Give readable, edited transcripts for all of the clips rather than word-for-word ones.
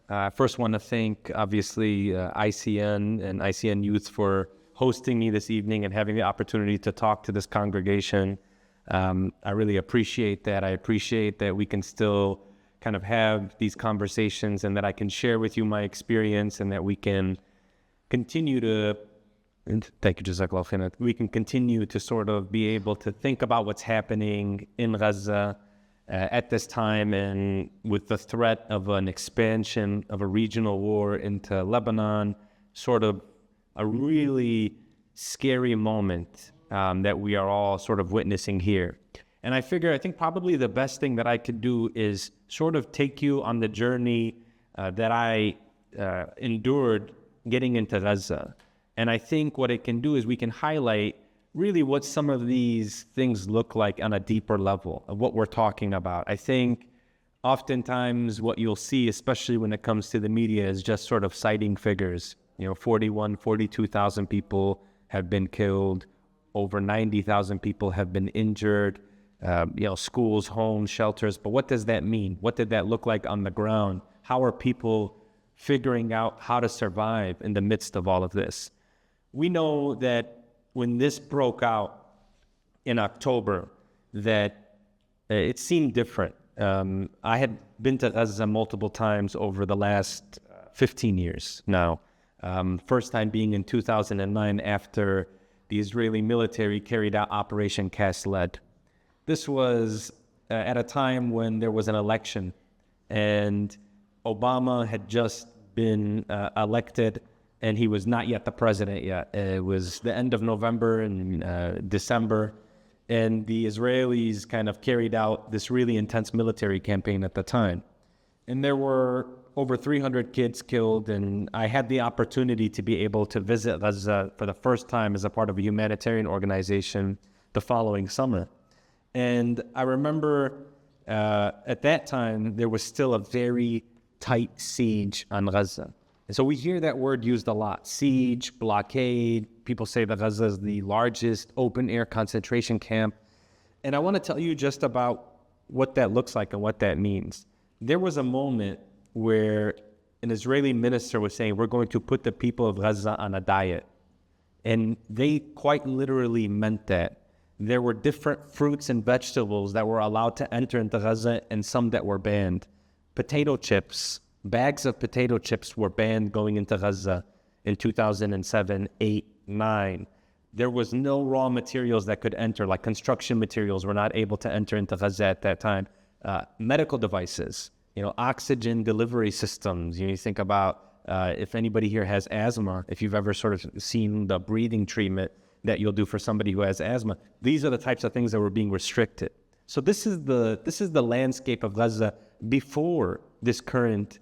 I first want to thank, obviously, ICN and ICN Youth for hosting me this evening and having the opportunity to talk to this congregation. I really appreciate that. I appreciate that we can still kind of have these conversations and that I can share with you my experience and that we can continue to, thank you, Jazakallah khairan, we can continue to sort of be able to think about what's happening in Gaza at this time, and with the threat of an expansion of a regional war into Lebanon, sort of a really scary moment that we are all sort of witnessing here. And I think probably the best thing that I could do is sort of take you on the journey that I endured getting into Gaza. And I think what it can do is we can highlight really what some of these things look like on a deeper level of what we're talking about. I think oftentimes what you'll see, especially when it comes to the media, is just sort of citing figures. 42,000 people have been killed, over 90,000 people have been injured, schools, homes, shelters. But what does that mean? What did that look like on the ground? How are people figuring out how to survive in the midst of all of this? We know that when this broke out in October, that it seemed different. I had been to Gaza multiple times over the last 15 years now. First time being in 2009 after the Israeli military carried out Operation Cast Lead. This was at a time when there was an election and Obama had just been elected, and he was not yet the president yet. It was the end of November and December, and the Israelis kind of carried out this really intense military campaign at the time. And there were over 300 kids killed, and I had the opportunity to be able to visit Gaza for the first time as a part of a humanitarian organization the following summer. And I remember at that time, there was still a very tight siege on Gaza. And so we hear that word used a lot: siege, blockade. People say that Gaza is the largest open-air concentration camp. And I want to tell you just about what that looks like and what that means. There was a moment where an Israeli minister was saying, we're going to put the people of Gaza on a diet. And they quite literally meant that. There were different fruits and vegetables that were allowed to enter into Gaza and some that were banned. Potato chips, bags of potato chips were banned going into Gaza in 2007, 8, 9. There was no raw materials that could enter, like construction materials were not able to enter into Gaza at that time. Medical devices, oxygen delivery systems. You think about if anybody here has asthma, if you've ever sort of seen the breathing treatment that you'll do for somebody who has asthma, these are the types of things that were being restricted. So this is the landscape of Gaza before this current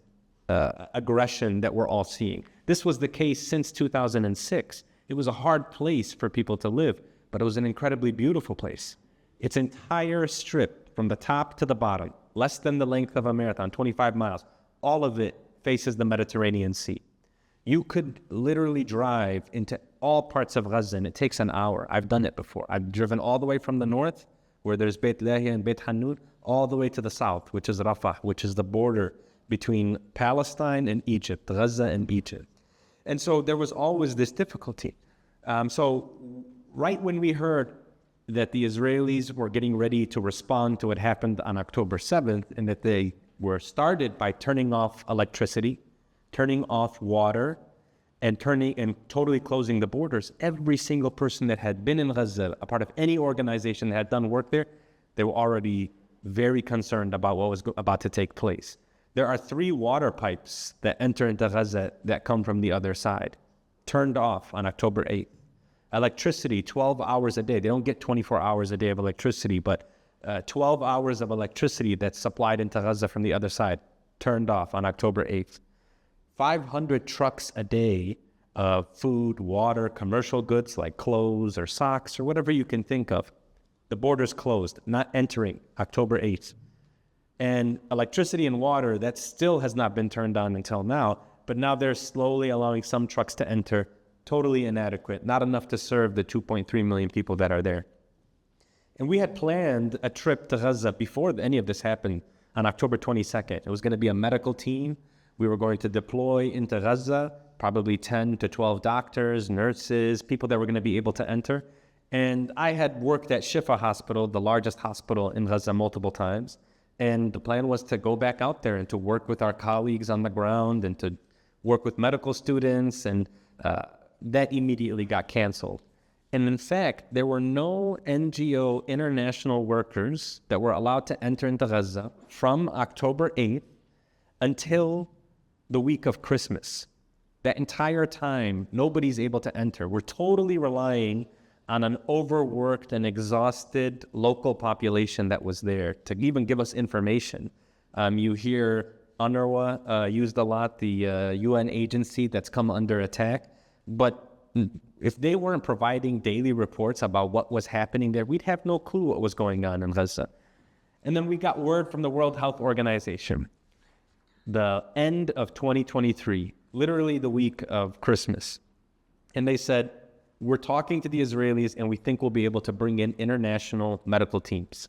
aggression that we're all seeing. This was the case since 2006. It was a hard place for people to live, but it was an incredibly beautiful place. Its entire strip, from the top to the bottom, less than the length of a marathon, 25 miles, all of it faces the Mediterranean Sea. You could literally drive into all parts of Gaza, and it takes an hour. I've done it before. I've driven all the way from the north, where there's Beit Lahia and Beit Hanun, all the way to the south, which is Rafah, which is the border between Palestine and Egypt, Gaza and Egypt. And so there was always this difficulty. So right when we heard that the Israelis were getting ready to respond to what happened on October 7th, and that they were started by turning off electricity, turning off water, and totally closing the borders, every single person that had been in Gaza, a part of any organization that had done work there, they were already very concerned about what was about to take place. There are 3 water pipes that enter into Gaza that come from the other side, turned off on October 8th. Electricity, 12 hours a day. They don't get 24 hours a day of electricity, but 12 hours of electricity that's supplied into Gaza from the other side, turned off on October 8th. 500 trucks a day of food, water, commercial goods like clothes or socks or whatever you can think of. The borders closed, not entering October 8th. And electricity and water, that still has not been turned on until now, but now they're slowly allowing some trucks to enter, totally inadequate, not enough to serve the 2.3 million people that are there. And we had planned a trip to Gaza before any of this happened on October 22nd. It was going to be a medical team We were going to deploy into Gaza, probably 10 to 12 doctors, nurses, people that were going to be able to enter. And I had worked at Shifa Hospital, the largest hospital in Gaza, multiple times. And the plan was to go back out there and to work with our colleagues on the ground and to work with medical students. And that immediately got canceled. And in fact, there were no NGO international workers that were allowed to enter into Gaza from October 8th until the week of Christmas. That entire time, nobody's able to enter. We're totally relying on an overworked and exhausted local population that was there to even give us information. You hear UNRWA used a lot, the UN agency that's come under attack. But if they weren't providing daily reports about what was happening there, we'd have no clue what was going on in Gaza. And then we got word from the World Health Organization, the end of 2023, literally the week of Christmas. And they said, we're talking to the Israelis and we think we'll be able to bring in international medical teams.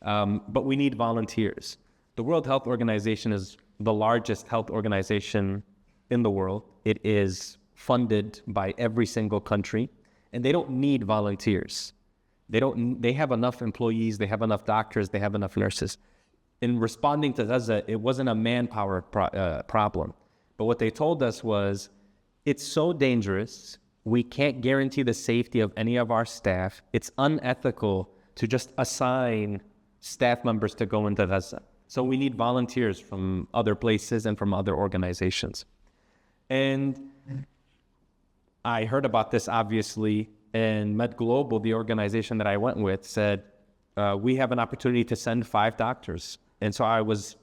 But we need volunteers. The World Health Organization is the largest health organization in the world. It is funded by every single country, and they don't need volunteers. They have enough employees, they have enough doctors, they have enough nurses. In responding to Gaza, it wasn't a manpower problem. But what they told us was, it's so dangerous, we can't guarantee the safety of any of our staff. It's unethical to just assign staff members to go into Gaza. So we need volunteers from other places and from other organizations. And I heard about this, obviously, and Med Global, the organization that I went with, said, we have an opportunity to send 5 doctors. And so I was,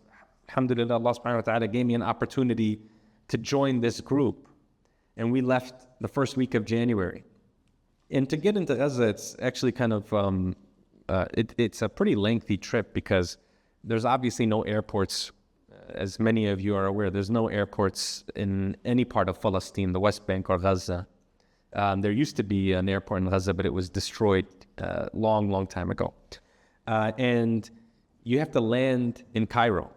alhamdulillah, Allah subhanahu wa ta'ala gave me an opportunity to join this group. And we left the first week of January. And to get into Gaza, it's actually kind of, it's a pretty lengthy trip because there's obviously no airports. As many of you are aware, there's no airports in any part of Palestine, the West Bank or Gaza. There used to be an airport in Gaza, but it was destroyed long time ago. And you have to land in Cairo.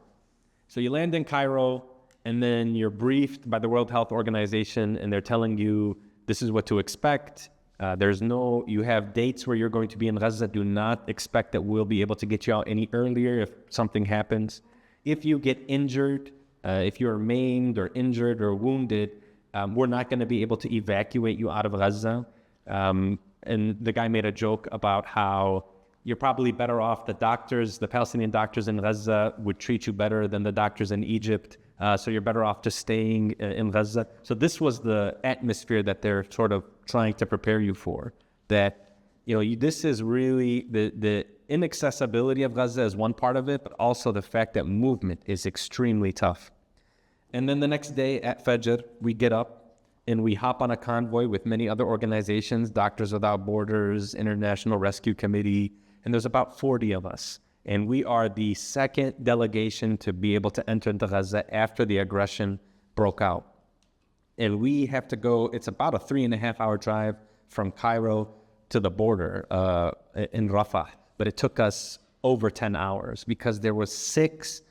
So you land in Cairo, and then you're briefed by the World Health Organization, and they're telling you this is what to expect. You have dates where you're going to be in Gaza. Do not expect that we'll be able to get you out any earlier if something happens. If you get injured, if you're maimed or injured or wounded, we're not going to be able to evacuate you out of Gaza. And the guy made a joke about how you're probably better off. The Palestinian doctors in Gaza would treat you better than the doctors in Egypt. So you're better off just staying in Gaza. So this was the atmosphere that they're sort of trying to prepare you for. That, this is really the inaccessibility of Gaza is one part of it, but also the fact that movement is extremely tough. And then the next day at Fajr, we get up and we hop on a convoy with many other organizations, Doctors Without Borders, International Rescue Committee, and there's about 40 of us. And we are the second delegation to be able to enter into Gaza after the aggression broke out. And we have to go, it's about a 3.5-hour drive from Cairo to the border in Rafah. But it took us over 10 hours because there was 6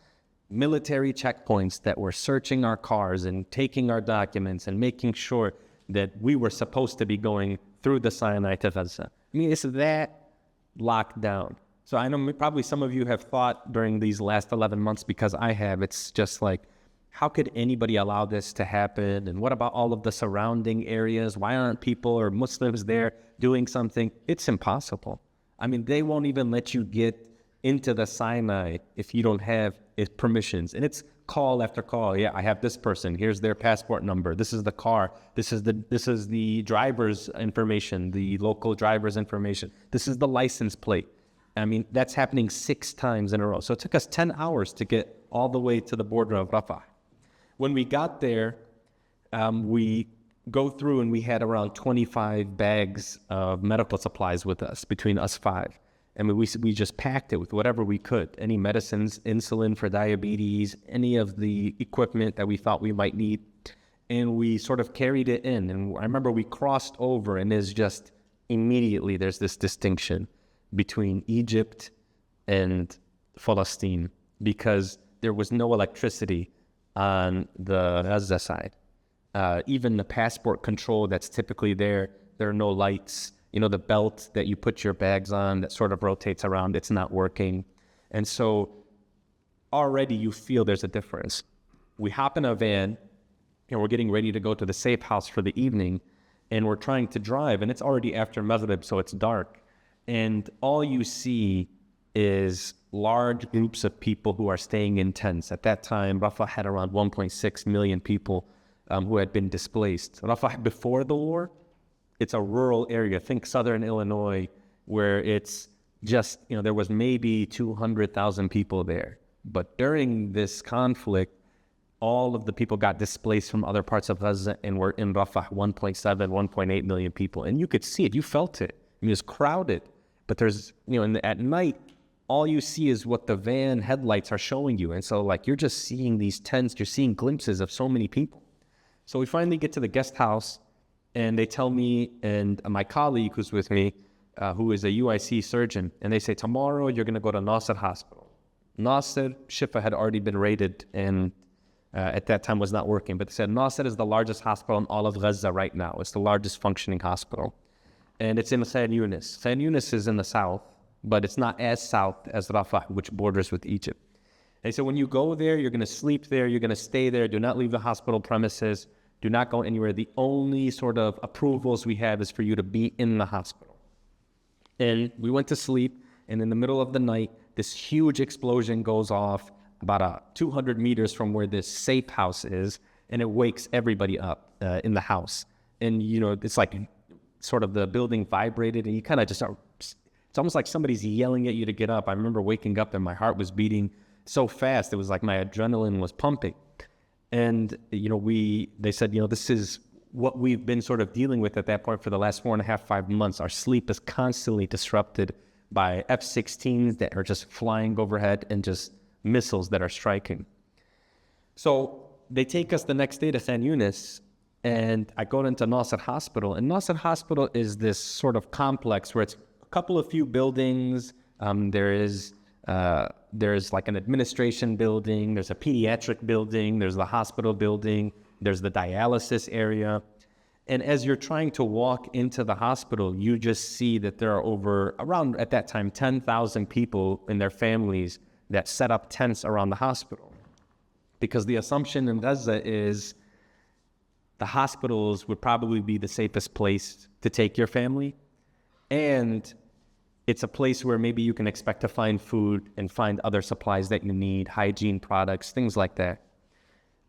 military checkpoints that were searching our cars and taking our documents and making sure that we were supposed to be going through the Sinai to Gaza. I mean, it's that locked down. So I know probably some of you have thought during these last 11 months, because I have, it's just like, how could anybody allow this to happen? And what about all of the surrounding areas? Why aren't people or Muslims there doing something? It's impossible. I mean, they won't even let you get into the Sinai if you don't have permissions. And it's call after call. Yeah, I have this person. Here's their passport number. This is the car. This is the driver's information, the local driver's information. This is the license plate. I mean, that's happening 6 times in a row. So it took us 10 hours to get all the way to the border of Rafah. When we got there, we go through and we had around 25 bags of medical supplies with us, between us 5. I mean, we just packed it with whatever we could, any medicines, insulin for diabetes, any of the equipment that we thought we might need. And we sort of carried it in. And I remember we crossed over, and there's just immediately there's this distinction between Egypt and Palestine, because there was no electricity on the Gaza side. Even the passport control that's typically there are no lights. The belt that you put your bags on that sort of rotates around, it's not working. And so already you feel there's a difference. We hop in a van and we're getting ready to go to the safe house for the evening, and we're trying to drive, and it's already after Maghrib, so it's dark. And all you see is large groups of people who are staying in tents. At that time, Rafah had around 1.6 million people who had been displaced. Rafah before the war, it's a rural area. Think southern Illinois, where it's just, there was maybe 200,000 people there. But during this conflict, all of the people got displaced from other parts of Gaza and were in Rafah, 1.7, 1.8 million people. And you could see it, you felt it. I mean, it was crowded. But there's, at night, all you see is what the van headlights are showing you. And so you're just seeing these tents, you're seeing glimpses of so many people. So we finally get to the guest house, and they tell me and my colleague who's with me, who is a UIC surgeon, and they say, tomorrow you're going to go to Nasser Hospital. Nasser, Shifa had already been raided and at that time was not working. But they said Nasser is the largest hospital in all of Gaza right now. It's the largest functioning hospital. And it's in Khan Yunis. Khan Yunis is in the south, but it's not as south as Rafah, which borders with Egypt. They said when you go there, you're going to sleep there, you're going to stay there, do not leave the hospital premises, do not go anywhere. The only sort of approvals we have is for you to be in the hospital. And we went to sleep, and in the middle of the night, this huge explosion goes off about 200 meters from where this safe house is, and it wakes everybody up in the house. And, it's like sort of the building vibrated, and you kind of just start, it's almost like somebody's yelling at you to get up. I remember waking up and my heart was beating so fast, it was like my adrenaline was pumping. And, they said, this is what we've been sort of dealing with at that point for the last 4.5, 5 months. Our sleep is constantly disrupted by F-16s that are just flying overhead and just missiles that are striking. So they take us the next day to Khan Yunis, and I go into Nasser Hospital. And Nasser Hospital is this sort of complex where it's a couple of few buildings. There's like an administration building, there's a pediatric building, there's the hospital building, there's the dialysis area. And as you're trying to walk into the hospital, you just see that there are around at that time, 10,000 people and their families that set up tents around the hospital. Because the assumption in Gaza is the hospitals would probably be the safest place to take your family. And it's a place where maybe you can expect to find food and find other supplies that you need, hygiene products, things like that.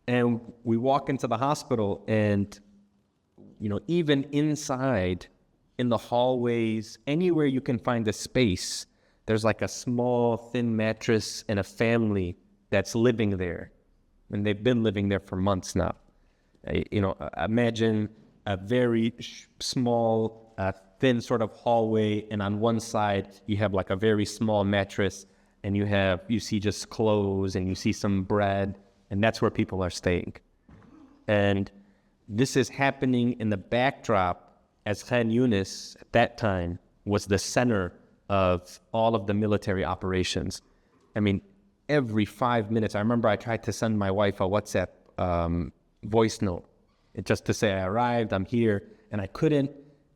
And we walk into the hospital and, even inside, in the hallways, anywhere you can find a space, there's like a small, thin mattress and a family that's living there. And they've been living there for months now. Imagine a very small, thin sort of hallway, and on one side you have like a very small mattress, and you see just clothes, and you see some bread, and that's where people are staying. And this is happening in the backdrop as Khan Yunis at that time was the center of all of the military operations. I mean, every 5 minutes, I remember I tried to send my wife a WhatsApp voice note just to say I arrived, I'm here, and I couldn't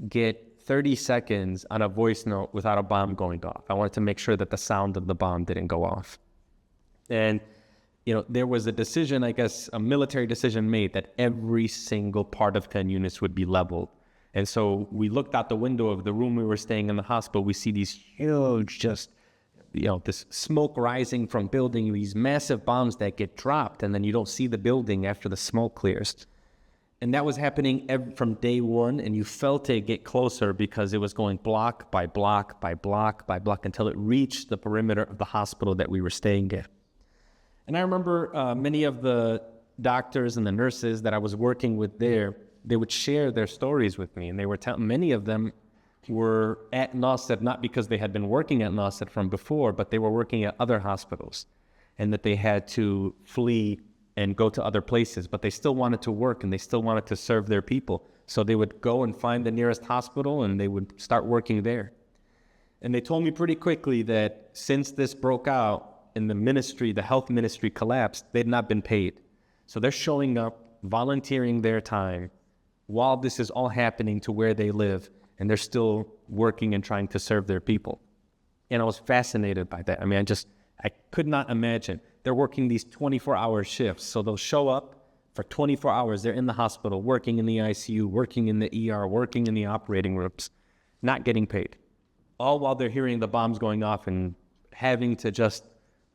get 30 seconds on a voice note without a bomb going off. I wanted to make sure that the sound of the bomb didn't go off. And, there was a decision, I guess, a military decision made that every single part of Khan Yunis would be leveled. And so we looked out the window of the room we were staying in the hospital. We see these huge, this smoke rising from building, these massive bombs that get dropped, and then you don't see the building after the smoke clears. And that was happening from day one, and you felt it get closer because it was going block by block by block by block until it reached the perimeter of the hospital that we were staying at. And I remember many of the doctors and the nurses that I was working with there, they would share their stories with me, and they were many of them were at Nasser not because they had been working at Nasser from before, but they were working at other hospitals, and that they had to flee and go to other places, but they still wanted to work and they still wanted to serve their people. So they would go and find the nearest hospital and they would start working there. And they told me pretty quickly that since this broke out and the health ministry collapsed, they'd not been paid. So they're showing up, volunteering their time while this is all happening to where they live, and they're still working and trying to serve their people. And I was fascinated by that. I mean, I could not imagine. They're working these 24-hour shifts. So they'll show up for 24 hours. They're in the hospital, working in the ICU, working in the ER, working in the operating rooms, not getting paid. All while they're hearing the bombs going off and having to just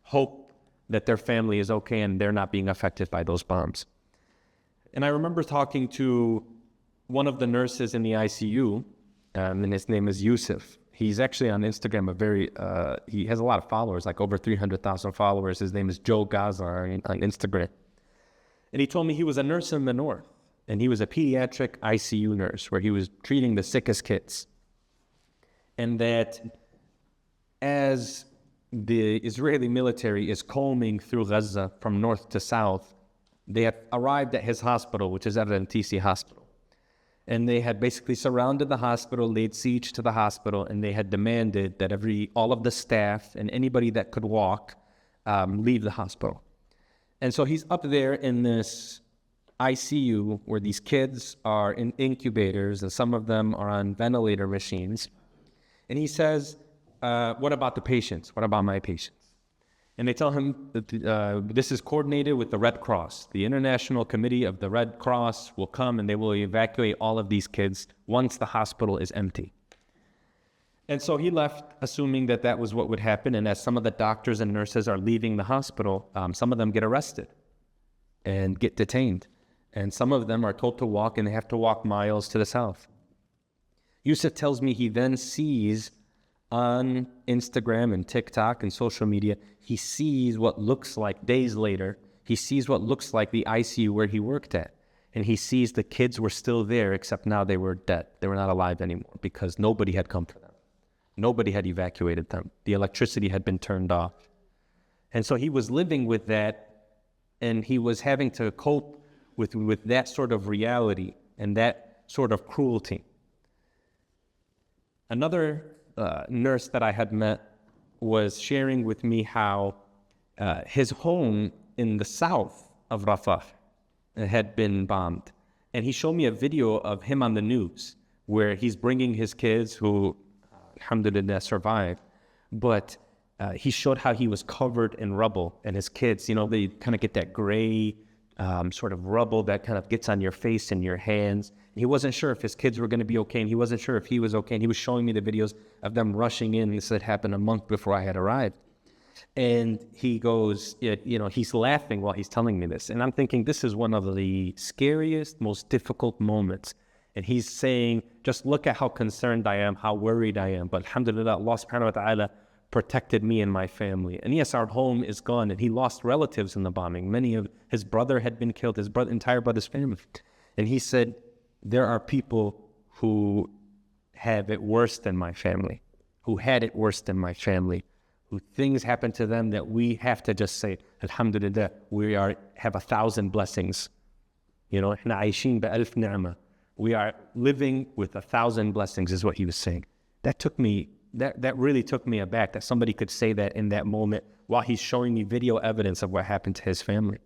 hope that their family is okay and they're not being affected by those bombs. And I remember talking to one of the nurses in the ICU, and his name is Yusuf. He's actually on Instagram, he has a lot of followers, like over 300,000 followers. His name is Joe Gaza on Instagram. And he told me he was a nurse in the north, and he was a pediatric ICU nurse where he was treating the sickest kids. And that as the Israeli military is combing through Gaza from north to south, they had arrived at his hospital, which is at an MTC hospital. And they had basically surrounded the hospital, laid siege to the hospital, and they had demanded that all of the staff and anybody that could walk leave the hospital. And so he's up there in this ICU where these kids are in incubators and some of them are on ventilator machines. And he says, what about the patients? What about my patients? And they tell him that this is coordinated with the Red Cross. The International Committee of the Red Cross will come and they will evacuate all of these kids once the hospital is empty. And so he left assuming that that was what would happen. And as some of the doctors and nurses are leaving the hospital, some of them get arrested and get detained. And some of them are told to walk, and they have to walk miles to the south. Yusuf tells me he then sees on Instagram and TikTok and social media, he sees what looks like, days later, he sees what looks like the ICU where he worked at. And he sees the kids were still there, except now they were dead. They were not alive anymore because nobody had come for them. Nobody had evacuated them. The electricity had been turned off. And so he was living with that, and he was having to cope with that sort of reality and that sort of cruelty. Another nurse that I had met was sharing with me how his home in the south of Rafah had been bombed. And he showed me a video of him on the news where he's bringing his kids who, alhamdulillah, survived. But he showed how he was covered in rubble, and his kids, they kind of get that gray sort of rubble that kind of gets on your face and your hands. He wasn't sure if his kids were going to be okay, and he wasn't sure if he was okay. And he was showing me the videos of them rushing in. This had happened a month before I had arrived. And he goes, he's laughing while he's telling me this. And I'm thinking, this is one of the scariest, most difficult moments. And he's saying, just look at how concerned I am, how worried I am. But alhamdulillah, Allah subhanahu wa ta'ala protected me and my family. And yes, our home is gone, and he lost relatives in the bombing. Many of his brother had been killed, his entire brother's family. And he said, there are people who have it worse than my family, who had it worse than my family, who things happen to them that we have to just say, alhamdulillah, we have 1,000 blessings. We are living with 1,000 blessings, is what he was saying. That really took me aback, that somebody could say that in that moment while he's showing me video evidence of what happened to his family.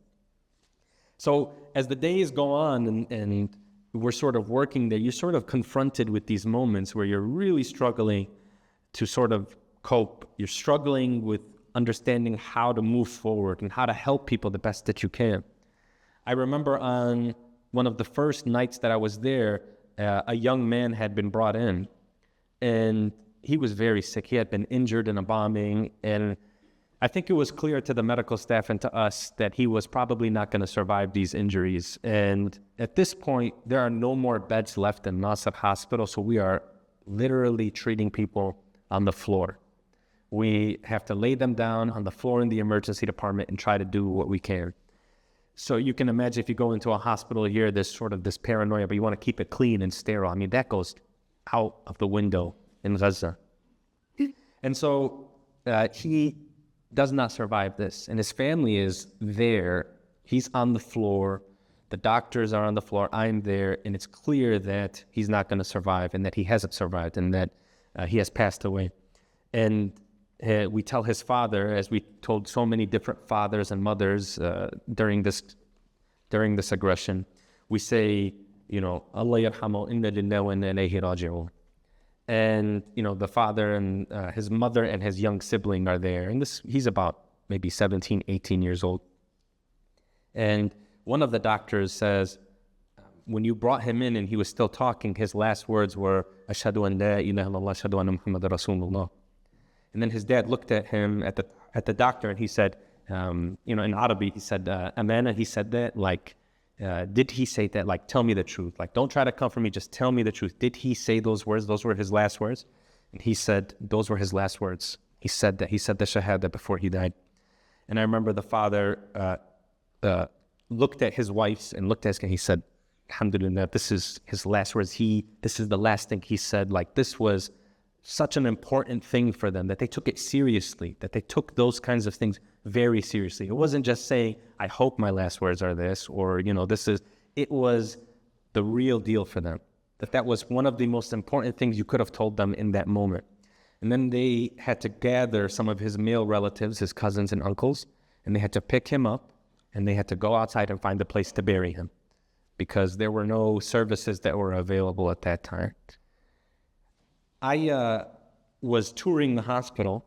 So as the days go on and we're sort of working there, you're sort of confronted with these moments where you're really struggling to sort of cope. You're struggling with understanding how to move forward and how to help people the best that you can. I remember on one of the first nights that I was there, a young man had been brought in, and he was very sick. He had been injured in a bombing, and I think it was clear to the medical staff and to us that he was probably not going to survive these injuries. And at this point, there are no more beds left in Nasser Hospital, so we are literally treating people on the floor. We have to lay them down on the floor in the emergency department and try to do what we can. So you can imagine if you go into a hospital here, there's sort of this paranoia, but you want to keep it clean and sterile. I mean, that goes out of the window in Gaza. And so he does not survive this, and his family is there. He's on the floor. The doctors are on the floor. I'm there, and it's clear that he's not going to survive, and that he hasn't survived, and that he has passed away. And we tell his father, as we told so many different fathers and mothers during this during this aggression, we say, Allah yarhamu inna lillahi wa inna ilayhi raji'un. And, the father and his mother and his young sibling are there. And he's about maybe 17, 18 years old. And one of the doctors says, when you brought him in and he was still talking, his last words were, Ashhadu an la ilaha illallah, ashhadu anna Muhammadan Rasulullah. And then his dad looked at him, at the doctor, and he said, in Arabic, he said, Amana, he said that, like, did he say that? Like, tell me the truth. Like, don't try to comfort me, just tell me the truth. Did he say those words? Those were his last words? And he said, those were his last words. He said that. He said the shahada before he died. And I remember the father looked at his wife and looked at us, and he said, Alhamdulillah, this is his last words. This is the last thing he said. Like, this was such an important thing for them, that they took it seriously, that they took those kinds of things very seriously. It wasn't just saying, I hope my last words are this, or, it was the real deal for them. That was one of the most important things you could have told them in that moment. And then they had to gather some of his male relatives, his cousins and uncles, and they had to pick him up, and they had to go outside and find a place to bury him, because there were no services that were available at that time. I was touring the hospital,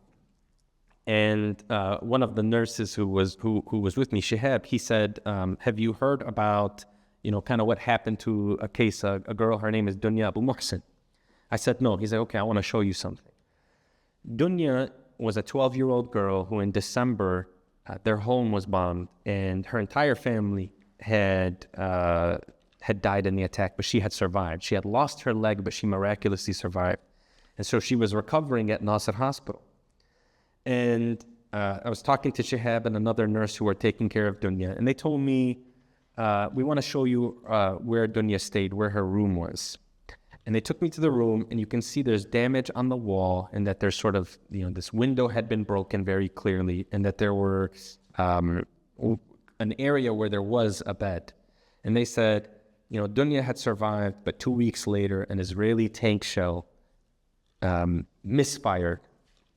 and one of the nurses who was with me, Shihab, he said, have you heard about, kind of what happened to a case, a girl, her name is Dunya Abu Muhsin? I said, no. He said, okay, I want to show you something. Dunya was a 12-year-old girl who in December, their home was bombed, and her entire family had died in the attack, but she had survived. She had lost her leg, but she miraculously survived. And so she was recovering at Nasser Hospital. And I was talking to Shihab and another nurse who were taking care of Dunya, and they told me, we want to show you where Dunya stayed, where her room was. And they took me to the room, and you can see there's damage on the wall, and that there's sort of, this window had been broken very clearly, and that there were an area where there was a bed. And they said, Dunya had survived, but 2 weeks later, an Israeli tank shell misfired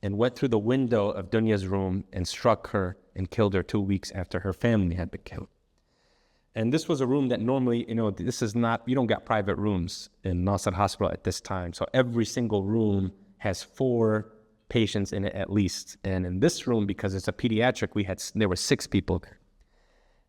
and went through the window of Dunya's room and struck her and killed her 2 weeks after her family had been killed. And this was a room that normally, this is not, you don't get private rooms in Nasser Hospital at this time. So every single room has 4 patients in it at least. And in this room, because it's a pediatric, there were 6 people there.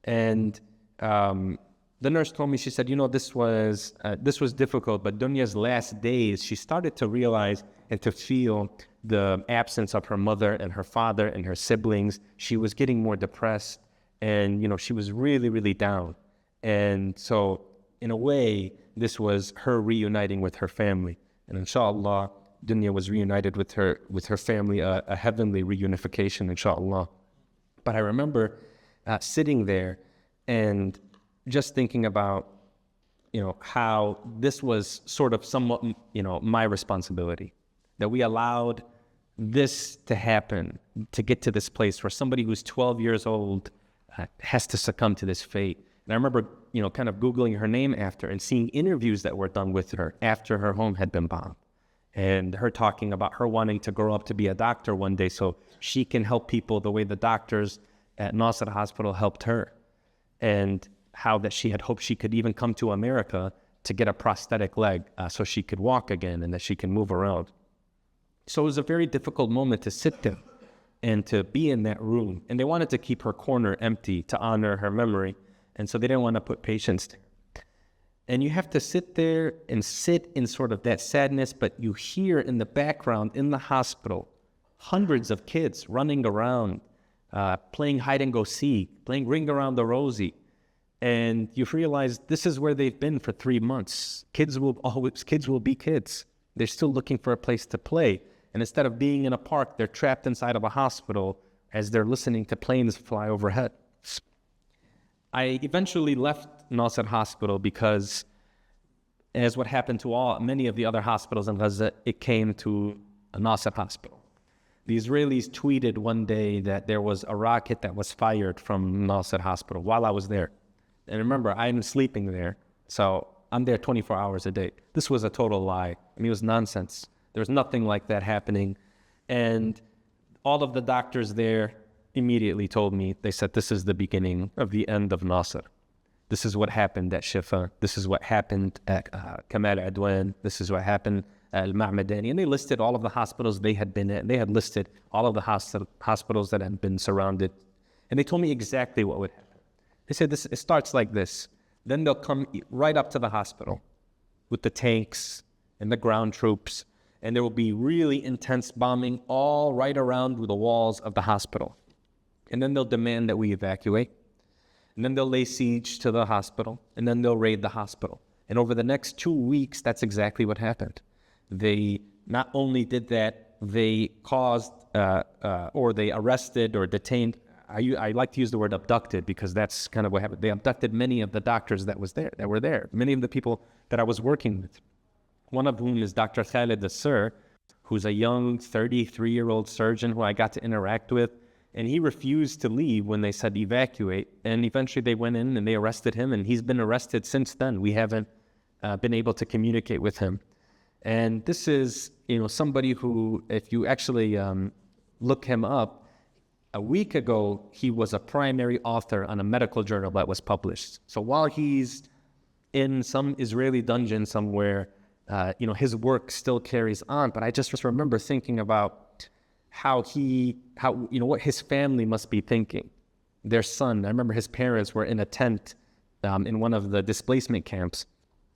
And the nurse told me, she said, this was difficult, but Dunya's last days, she started to realize and to feel the absence of her mother and her father and her siblings. She was getting more depressed, and, she was really, really down. And so, in a way, this was her reuniting with her family. And inshallah, Dunya was reunited with her family, a heavenly reunification, inshallah. But I remember sitting there and just thinking about, how this was sort of somewhat, my responsibility, that we allowed this to happen, to get to this place where somebody who's 12 years old has to succumb to this fate. And I remember, kind of Googling her name after and seeing interviews that were done with her after her home had been bombed. And her talking about her wanting to grow up to be a doctor one day so she can help people the way the doctors at Nasser Hospital helped her. And how that she had hoped she could even come to America to get a prosthetic leg so she could walk again and that she can move around. So it was a very difficult moment to sit there and to be in that room. And they wanted to keep her corner empty to honor her memory. And so they didn't want to put patients there. And you have to sit there and sit in sort of that sadness, but you hear in the background in the hospital, hundreds of kids running around, playing hide and go seek, playing Ring Around the Rosie. And you realize this is where they've been for 3 months. Kids will be kids. They're still looking for a place to play. And instead of being in a park, they're trapped inside of a hospital as they're listening to planes fly overhead. I eventually left Nasser Hospital because, as what happened to many of the other hospitals in Gaza, it came to a Nasser Hospital. The Israelis tweeted one day that there was a rocket that was fired from Nasser Hospital while I was there. And remember, I'm sleeping there, so I'm there 24 hours a day. This was a total lie. It was nonsense. There was nothing like that happening. And all of the doctors there immediately told me, they said, this is the beginning of the end of Nasser. This is what happened at Shifa. This is what happened at Kamal Adwan. This is what happened at Al-Ma'madani. And they listed all of the hospitals they had been at. They had listed all of the hospitals that had been surrounded. And they told me exactly what would happen. They said, it starts like this. Then they'll come right up to the hospital with the tanks and the ground troops. And there will be really intense bombing all right around the walls of the hospital. And then they'll demand that we evacuate. And then they'll lay siege to the hospital. And then they'll raid the hospital. And over the next 2 weeks, that's exactly what happened. They not only did that, they caused or they arrested or detained. I like to use the word abducted because that's kind of what happened. They abducted many of the doctors that were there, many of the people that I was working with. One of whom is Dr. Khalid Assir, who's a young 33-year-old surgeon who I got to interact with. And he refused to leave when they said evacuate. And eventually they went in and they arrested him. And he's been arrested since then. We haven't been able to communicate with him. And this is, somebody who, if you actually look him up, a week ago, he was a primary author on a medical journal that was published. So while he's in some Israeli dungeon somewhere, his work still carries on. But I just remember thinking about what his family must be thinking. Their son, I remember his parents were in a tent in one of the displacement camps.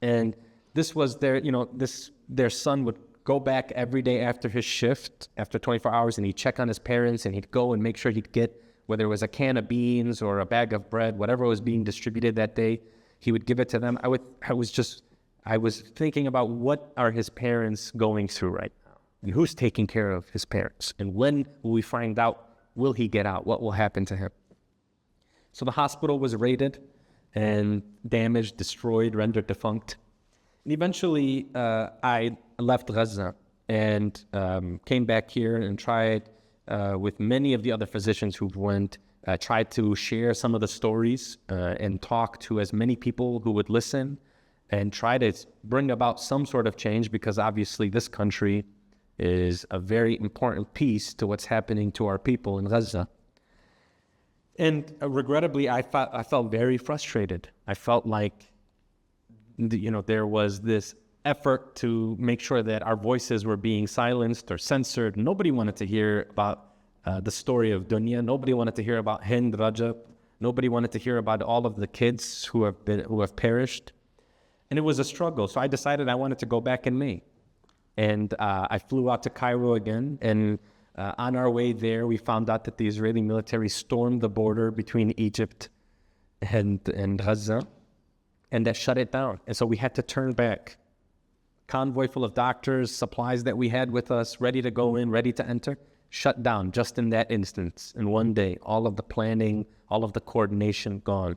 And this was their son would go back every day after his shift, after 24 hours, and he'd check on his parents, and he'd go and make sure he'd get, whether it was a can of beans or a bag of bread, whatever was being distributed that day, he would give it to them. I was thinking about what are his parents going through right now, and who's taking care of his parents, and when will we find out, will he get out, what will happen to him? So the hospital was raided and damaged, destroyed, rendered defunct. And eventually, I left Gaza and came back here and tried with many of the other physicians who tried to share some of the stories and talk to as many people who would listen and try to bring about some sort of change, because obviously this country is a very important piece to what's happening to our people in Gaza. And regrettably, I felt very frustrated. I felt like there was this effort to make sure that our voices were being silenced or censored. Nobody wanted to hear about the story of Dunya. Nobody wanted to hear about Hind Rajab. Nobody wanted to hear about all of the kids who have perished. And it was a struggle. So I decided I wanted to go back in May. And I flew out to Cairo again. And on our way there, we found out that the Israeli military stormed the border between Egypt and Gaza. And that shut it down. And so we had to turn back. Convoy full of doctors, supplies that we had with us, ready to go in, ready to enter, shut down just in that instance. In one day, all of the planning, all of the coordination gone.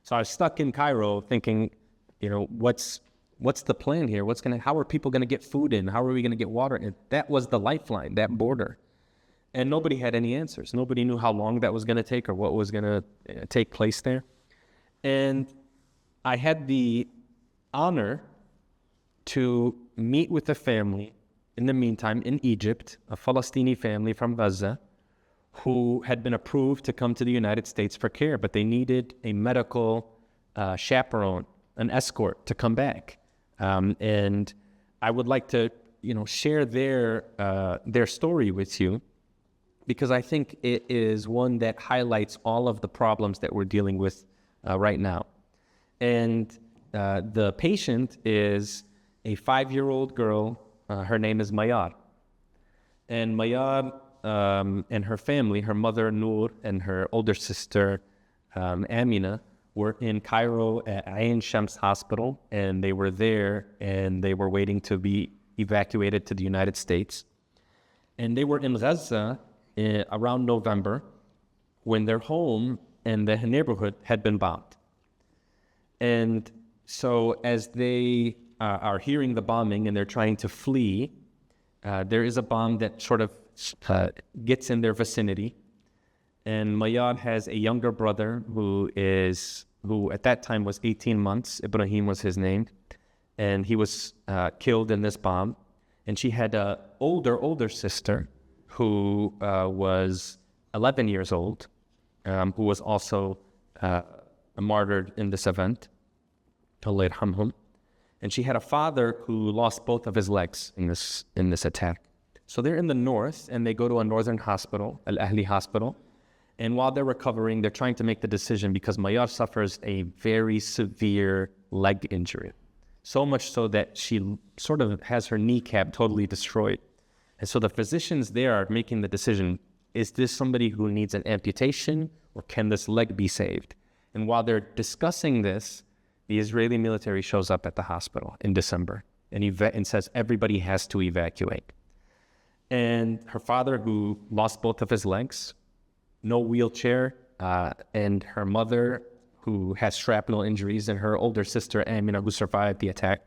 So I was stuck in Cairo thinking, what's the plan here? How are people going to get food in? How are we going to get water in? That was the lifeline, that border. And nobody had any answers. Nobody knew how long that was going to take or what was going to take place there. And I had the honor to meet with a family in the meantime in Egypt, a Palestinian family from Gaza, who had been approved to come to the United States for care, but they needed a medical chaperone, an escort to come back. And I would like to, share their story with you, because I think it is one that highlights all of the problems that we're dealing with right now. And the patient is a 5-year-old girl. Her name is Mayar. And Mayar and her family, her mother Noor and her older sister Amina, were in Cairo at Ain Shams Hospital, and they were there and they were waiting to be evacuated to the United States. And they were in Gaza around November when their home and the neighborhood had been bombed. And so as they are hearing the bombing and they're trying to flee, there is a bomb that sort of gets in their vicinity. And Mayad has a younger brother who at that time was 18 months. Ibrahim was his name. And he was killed in this bomb. And she had an older sister who was 11 years old, who was also martyred in this event. Allah yarhamhum. And she had a father who lost both of his legs in this attack. So they're in the north, and they go to a northern hospital, Al-Ahli Hospital. And while they're recovering, they're trying to make the decision because Mayar suffers a very severe leg injury. So much so that she sort of has her kneecap totally destroyed. And so the physicians there are making the decision, is this somebody who needs an amputation, or can this leg be saved? And while they're discussing this, the Israeli military shows up at the hospital in December and says everybody has to evacuate. And her father, who lost both of his legs, no wheelchair, and her mother, who has shrapnel injuries, and her older sister, Amina, who survived the attack,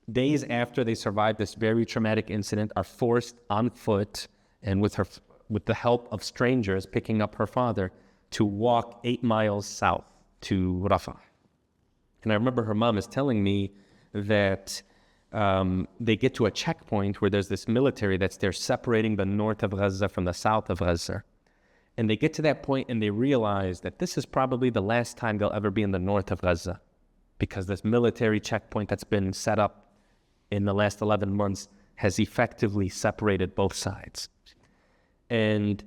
days after they survived this very traumatic incident, are forced on foot and with the help of strangers picking up her father to walk 8 miles south to Rafah. And I remember her mom is telling me that they get to a checkpoint where there's this military that's there separating the north of Gaza from the south of Gaza. And they get to that point and they realize that this is probably the last time they'll ever be in the north of Gaza, because this military checkpoint that's been set up in the last 11 months has effectively separated both sides. And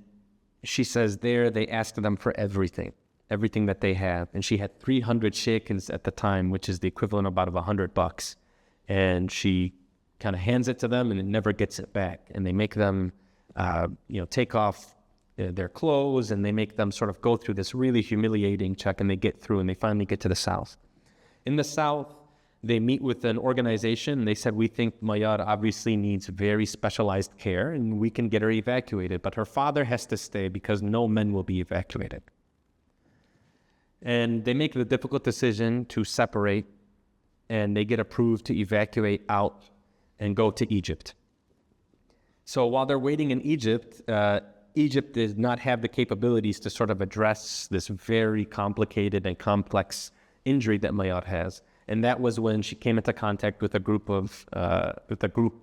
she says there they asked them for everything that they have. And she had 300 shekels at the time, which is the equivalent of about $100. And she kind of hands it to them and it never gets it back. And they make them, take off their clothes, and they make them sort of go through this really humiliating check, and they get through, and they finally get to the south. In the south, they meet with an organization, and they said, we think Mayar obviously needs very specialized care, and we can get her evacuated, but her father has to stay because no men will be evacuated. And they make the difficult decision to separate, and they get approved to evacuate out and go to Egypt. So while they're waiting in Egypt, Egypt did not have the capabilities to sort of address this very complicated and complex injury that Mayar has. And that was when she came into contact with a group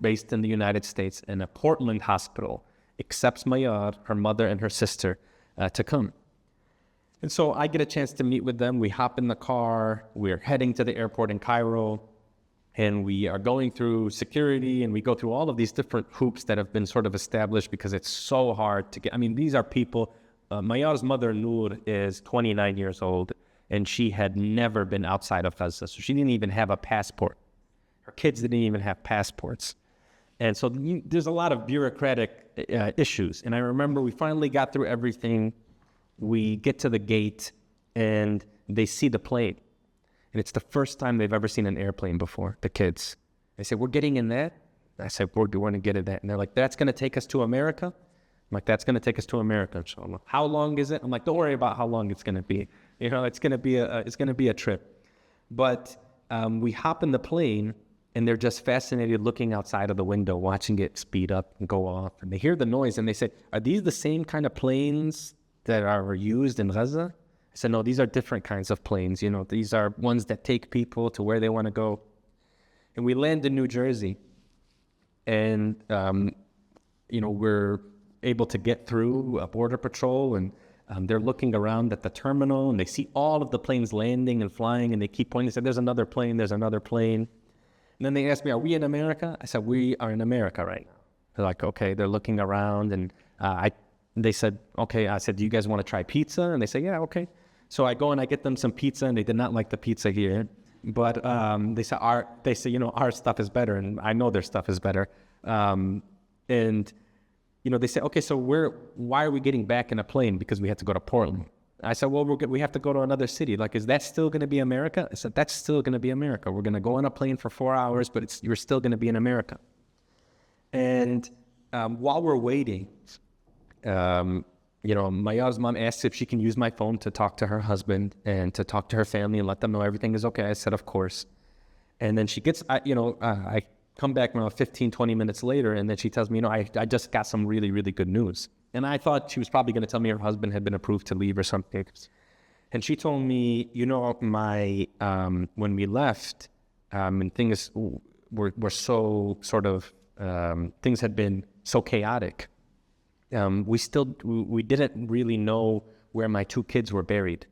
based in the United States, and a Portland hospital accepts Mayar, her mother, and her sister to come. And so I get a chance to meet with them. We hop in the car. We're heading to the airport in Cairo. And we are going through security, and we go through all of these different hoops that have been sort of established because it's so hard to get. I mean, these are people. Mayar's mother, Noor, is 29 years old, and she had never been outside of Gaza. So she didn't even have a passport. Her kids didn't even have passports. And so there's a lot of bureaucratic issues. And I remember we finally got through everything. We get to the gate, and they see the plane. And it's the first time they've ever seen an airplane before, the kids. They say, we're getting in that? I said, we're going to get in that. And they're like, that's going to take us to America? I'm like, that's going to take us to America, inshallah. How long is it? I'm like, don't worry about how long it's going to be. It's going to be a trip. But we hop in the plane, and they're just fascinated looking outside of the window, watching it speed up and go off. And they hear the noise, and they say, are these the same kind of planes that are used in Gaza? I said, no, these are different kinds of planes. These are ones that take people to where they want to go. And we land in New Jersey, and, we're able to get through a border patrol, and they're looking around at the terminal, and they see all of the planes landing and flying, and they keep pointing. They said, there's another plane. And then they asked me, are we in America? I said, we are in America right now. They're like, okay. They're looking around, and they said, okay. I said, do you guys want to try pizza? And they say, yeah, okay. So I go and I get them some pizza, and they did not like the pizza here. But they say, our stuff is better, and I know their stuff is better. They say, okay, so why are we getting back in a plane? Because we had to go to Portland. I said, well, we have to go to another city. Like, is that still going to be America? I said, that's still going to be America. We're going to go on a plane for 4 hours, but you're still going to be in America. And while we're waiting, Mayar's mom asks if she can use my phone to talk to her husband and to talk to her family and let them know everything is okay. I said, of course. And then she gets, I come back 15, 20 minutes later, and then she tells me, I just got some really, really good news. And I thought she was probably going to tell me her husband had been approved to leave or something. And she told me, when we left, and things were so sort of, things had been so chaotic. We didn't really know where my 2 kids were buried.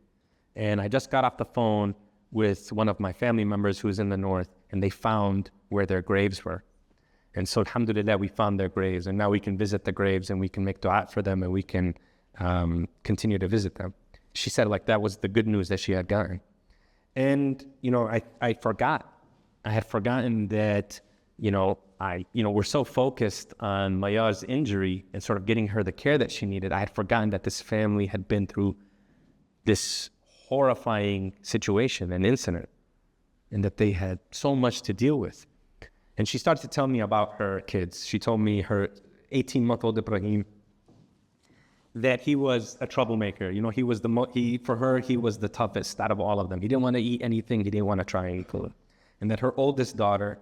And I just got off the phone with one of my family members who's in the north, and they found where their graves were. And so alhamdulillah, we found their graves, and now we can visit the graves and we can make dua for them, and we can continue to visit them. She said like that was the good news that she had gotten. And, I forgot. I had forgotten that, we're so focused on Maya's injury and sort of getting her the care that she needed. I had forgotten that this family had been through this horrifying situation and incident, and that they had so much to deal with. And she started to tell me about her kids. She told me her 18-month-old Ibrahim, that he was a troublemaker. He was for her, he was the toughest out of all of them. He didn't want to eat anything. He didn't want to try any food. And that her oldest daughter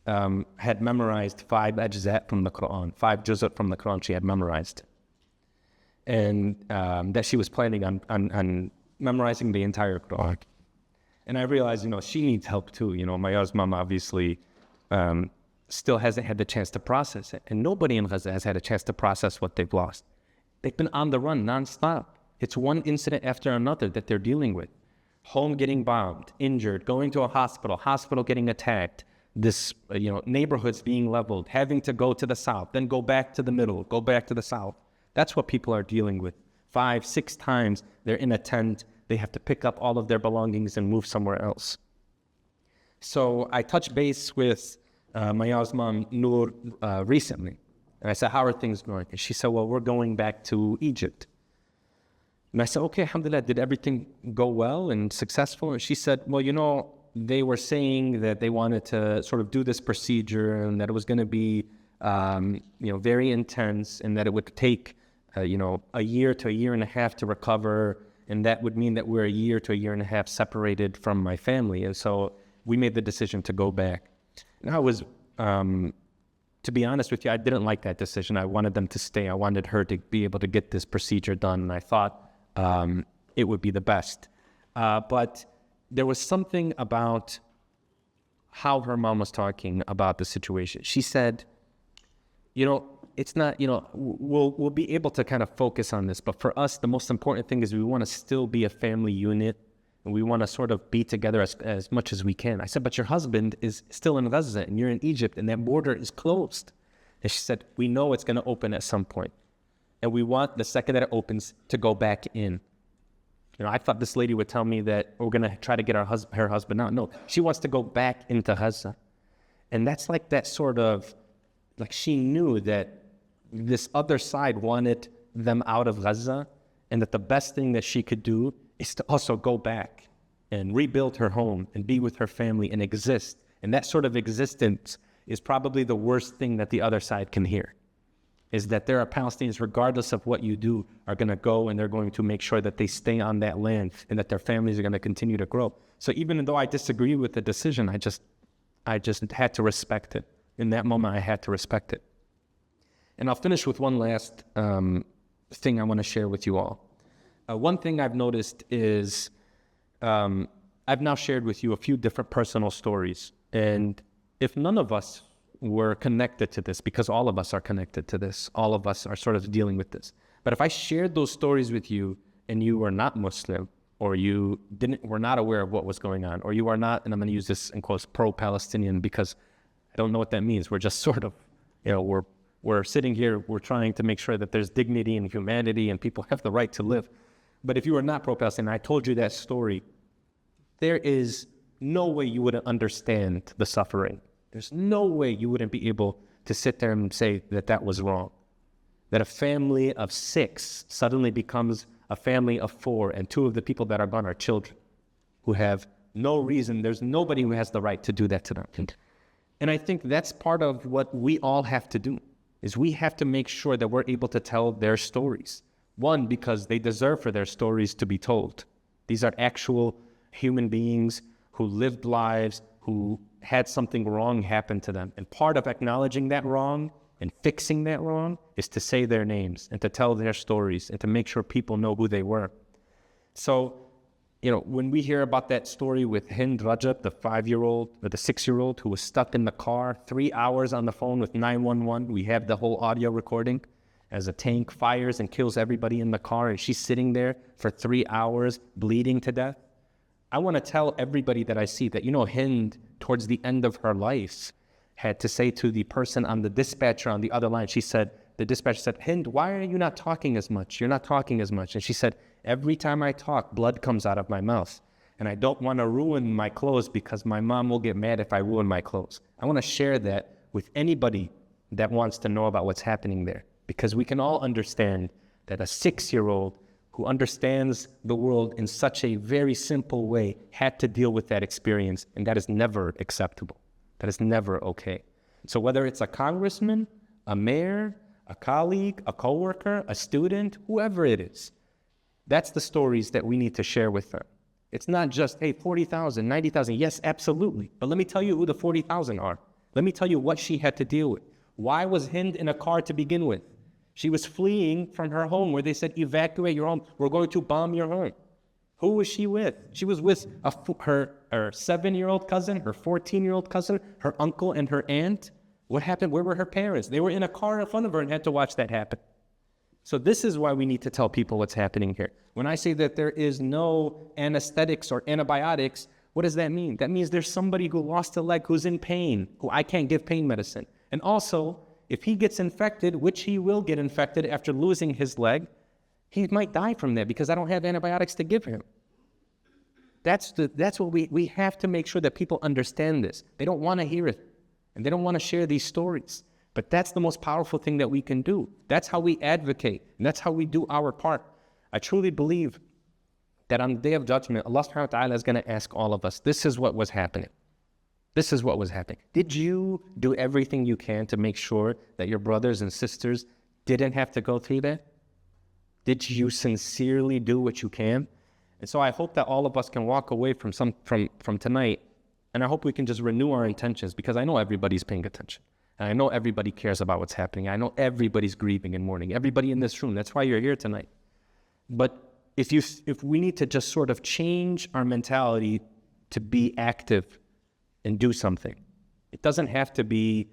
had memorized 5 ajza from the Quran, 5 juz' from the Quran she had memorized. And that she was planning on memorizing the entire Quran. And I realized, she needs help too. Maya's mom obviously still hasn't had the chance to process it. And nobody in Gaza has had a chance to process what they've lost. They've been on the run nonstop. It's one incident after another that they're dealing with. Home getting bombed, injured, going to a hospital getting attacked, neighborhoods being leveled, having to go to the south, then go back to the middle, go back to the south. That's what people are dealing with. 5, 6 times they're in a tent. They have to pick up all of their belongings and move somewhere else. So I touched base with Maya's mom, Noor, recently. And I said, how are things going? And she said, well, we're going back to Egypt. And I said, okay, alhamdulillah, did everything go well and successful? And she said, well, they were saying that they wanted to sort of do this procedure and that it was going to be, very intense, and that it would take, a year to a year and a half to recover. And that would mean that we're a year to a year and a half separated from my family. And so we made the decision to go back. And I was, to be honest with you, I didn't like that decision. I wanted them to stay. I wanted her to be able to get this procedure done. And I thought it would be the best. But there was something about how her mom was talking about the situation. She said, it's not, we'll be able to kind of focus on this. But for us, the most important thing is we want to still be a family unit. And we want to sort of be together as much as we can. I said, but your husband is still in Gaza and you're in Egypt and that border is closed. And she said, we know it's going to open at some point. And we want the second that it opens to go back in. I thought this lady would tell me that we're going to try to get her husband out. No, she wants to go back into Gaza. And that's like that sort of, like she knew that this other side wanted them out of Gaza, and that the best thing that she could do is to also go back and rebuild her home and be with her family and exist. And that sort of existence is probably the worst thing that the other side can hear, is that there are Palestinians, regardless of what you do, are going to go and they're going to make sure that they stay on that land and that their families are going to continue to grow. So even though I disagree with the decision, I just had to respect it. In that moment, I had to respect it. And I'll finish with one last thing I want to share with you all. One thing I've noticed is I've now shared with you a few different personal stories. And if none of us were connected to this, because all of us are connected to this, all of us are sort of dealing with this. But if I shared those stories with you and you were not Muslim, or you were not aware of what was going on, or you are not, and I'm going to use this in quotes, pro-Palestinian, because I don't know what that means. We're just sort of, we're sitting here, we're trying to make sure that there's dignity and humanity and people have the right to live. But if you are not pro-Palestinian, I told you that story, there is no way you wouldn't understand the suffering. There's no way you wouldn't be able to sit there and say that that was wrong. That a family of 6 suddenly becomes a family of 4, and 2 of the people that are gone are children who have no reason. There's nobody who has the right to do that to them. And I think that's part of what we all have to do, is we have to make sure that we're able to tell their stories. One, because they deserve for their stories to be told. These are actual human beings who lived lives, who had something wrong happen to them. And part of acknowledging that wrong and fixing that wrong is to say their names and to tell their stories and to make sure people know who they were. So, when we hear about that story with Hind Rajab, the 5-year-old or the 6-year-old who was stuck in the car 3 hours on the phone with 911, we have the whole audio recording. as a tank fires and kills everybody in the car, and she's sitting there for 3 hours bleeding to death. I want to tell everybody that I see that, Hind, towards the end of her life, had to say to the person on the dispatcher on the other line, the dispatcher said, Hind, why are you not talking as much? You're not talking as much. And she said, every time I talk, blood comes out of my mouth. And I don't want to ruin my clothes because my mom will get mad if I ruin my clothes. I want to share that with anybody that wants to know about what's happening there. Because we can all understand that a 6-year-old who understands the world in such a very simple way had to deal with that experience. And that is never acceptable. That is never okay. So whether it's a congressman, a mayor, a colleague, a coworker, a student, whoever it is, that's the stories that we need to share with them. It's not just, hey, 40,000, 90,000. Yes, absolutely. But let me tell you who the 40,000 are. Let me tell you what she had to deal with. Why was Hind in a car to begin with? She was fleeing from her home where they said, evacuate your home. We're going to bomb your home. Who was she with? She was with her 7-year-old cousin, her 14-year-old cousin, her uncle, and her aunt. What happened? Where were her parents? They were in a car in front of her and had to watch that happen. So this is why we need to tell people what's happening here. When I say that there is no anesthetics or antibiotics, what does that mean? That means there's somebody who lost a leg who's in pain, who I can't give pain medicine. And also, if he gets infected, which he will get infected after losing his leg, he might die from that because I don't have antibiotics to give him. That's what we have to make sure that people understand this. They don't want to hear it, and they don't want to share these stories. But that's the most powerful thing that we can do. That's how we advocate, and that's how we do our part. I truly believe that on the Day of Judgment, Allah subhanahu wa ta'ala is going to ask all of us, this is what was happening. This is what was happening. Did you do everything you can to make sure that your brothers and sisters didn't have to go through that? Did you sincerely do what you can? And so I hope that all of us can walk away from tonight, and I hope we can just renew our intentions, because I know everybody's paying attention. And I know everybody cares about what's happening. I know everybody's grieving and mourning. Everybody in this room. That's why you're here tonight. But if we need to just sort of change our mentality to be active and do something, it doesn't have to be,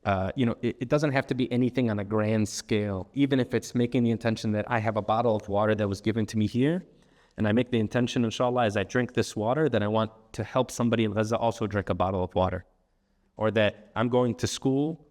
it doesn't have to be anything on a grand scale. Even if it's making the intention that I have a bottle of water that was given to me here, and I make the intention, inshallah, as I drink this water, that I want to help somebody in Gaza also drink a bottle of water. Or that I'm going to school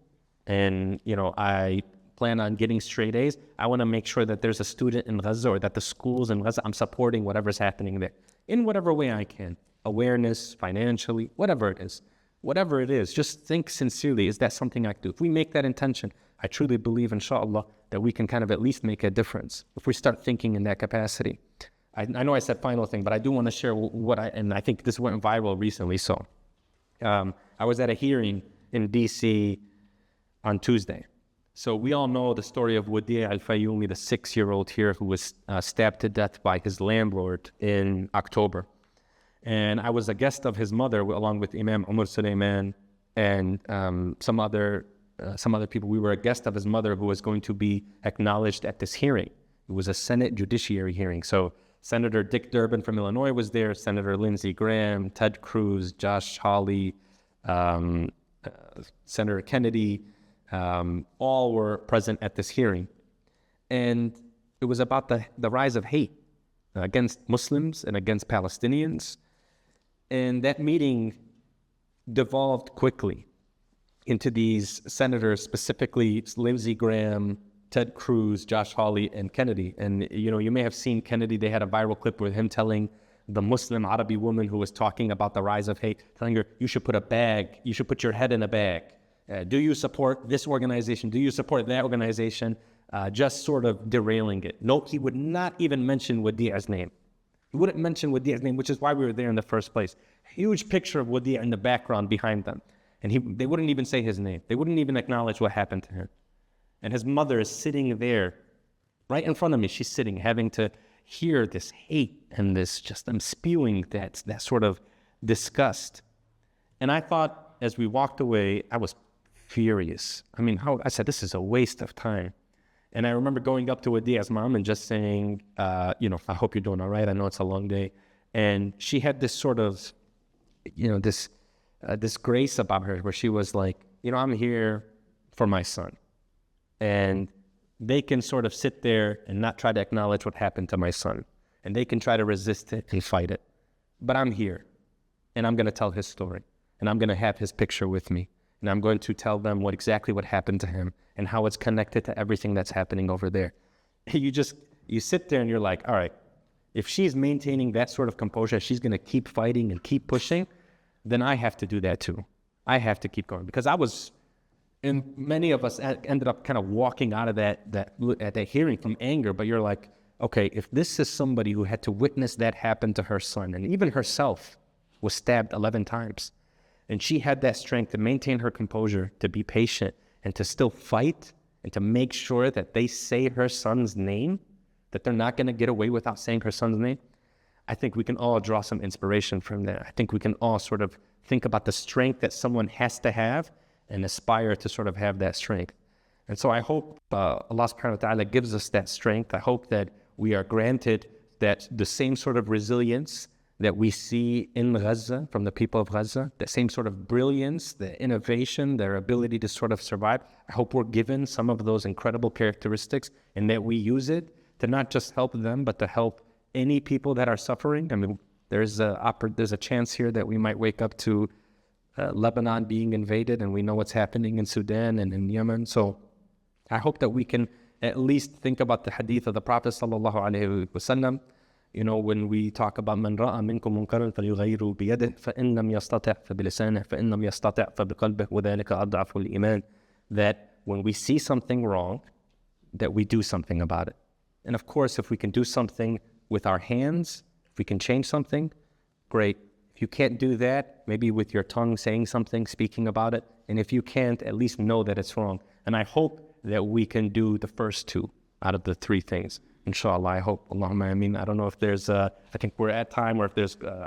and, I plan on getting straight A's. I want to make sure that there's a student in Gaza, or that the schools in Gaza, I'm supporting whatever's happening there in whatever way I can. Awareness, financially, whatever it is. Whatever it is, just think sincerely, is that something I can do? If we make that intention, I truly believe, inshallah, that we can kind of at least make a difference if we start thinking in that capacity. I know I said final thing, but I do want to share and I think this went viral recently. So I was at a hearing in D.C. on Tuesday. So we all know the story of Wadi al-Fayoumi, the 6-year-old here who was stabbed to death by his landlord in October. And I was a guest of his mother, along with Imam Umar Suleiman and some other people. We were a guest of his mother who was going to be acknowledged at this hearing. It was a Senate Judiciary hearing. So Senator Dick Durbin from Illinois was there, Senator Lindsey Graham, Ted Cruz, Josh Hawley, Senator Kennedy, all were present at this hearing. And it was about the rise of hate against Muslims and against Palestinians. And that meeting devolved quickly into these senators, specifically Lindsey Graham, Ted Cruz, Josh Hawley, and Kennedy. And, you may have seen Kennedy. They had a viral clip with him telling the Muslim Arabi woman who was talking about the rise of hate, telling her, you should put your head in a bag. Do you support this organization? Do you support that organization? Just sort of derailing it. No, he would not even mention Wadi'a's name. He wouldn't mention Wadi'a's name, which is why we were there in the first place. Huge picture of Wadi' in the background behind them. And they wouldn't even say his name. They wouldn't even acknowledge what happened to him. And his mother is sitting there right in front of me. She's sitting, having to hear this hate and this just them spewing that sort of disgust. And I thought, as we walked away, I was furious. I said, this is a waste of time. And I remember going up to Wadi'a's mom and just saying, I hope you're doing all right. I know it's a long day. And she had this sort of, this grace about her where she was like, I'm here for my son. And they can sort of sit there and not try to acknowledge what happened to my son. And they can try to resist it and fight it. But I'm here, and I'm going to tell his story. And I'm going to have his picture with me. And I'm going to tell them exactly what happened to him and how it's connected to everything that's happening over there. You sit there and you're like, all right, if she's maintaining that sort of composure, she's going to keep fighting and keep pushing, then I have to do that too. I have to keep going. Because and many of us ended up kind of walking out of that hearing from anger, but you're like, okay, if this is somebody who had to witness that happen to her son, and even herself was stabbed 11 times, and she had that strength to maintain her composure, to be patient, and to still fight, and to make sure that they say her son's name, that they're not going to get away without saying her son's name, I think we can all draw some inspiration from that. I think we can all sort of think about the strength that someone has to have and aspire to sort of have that strength. And so I hope Allah subhanahu wa ta'ala gives us that strength. I hope that we are granted that the same sort of resilience that we see in Gaza from the people of Gaza, the same sort of brilliance, the innovation, their ability to sort of survive. I hope we're given some of those incredible characteristics and that we use it to not just help them, but to help any people that are suffering. I mean, there's a chance here that we might wake up to Lebanon being invaded, and we know what's happening in Sudan and in Yemen. So I hope that we can at least think about the hadith of the Prophet sallallahu alaihi wasallam. When we talk about من رأى منكم منكرا فليغيره بيده فإن لم يستطع فبلسانه فإن لم يستطع فبقلبه وذلك أضعف الإيمان. That when we see something wrong, that we do something about it. And of course, if we can do something with our hands, if we can change something, great. If you can't do that, maybe with your tongue saying something, speaking about it. And if you can't, at least know that it's wrong. And I hope that we can do the first two out of the three things. Inshallah, I hope. Allahumma ameen. I don't know if there's I think we're at time, or if there's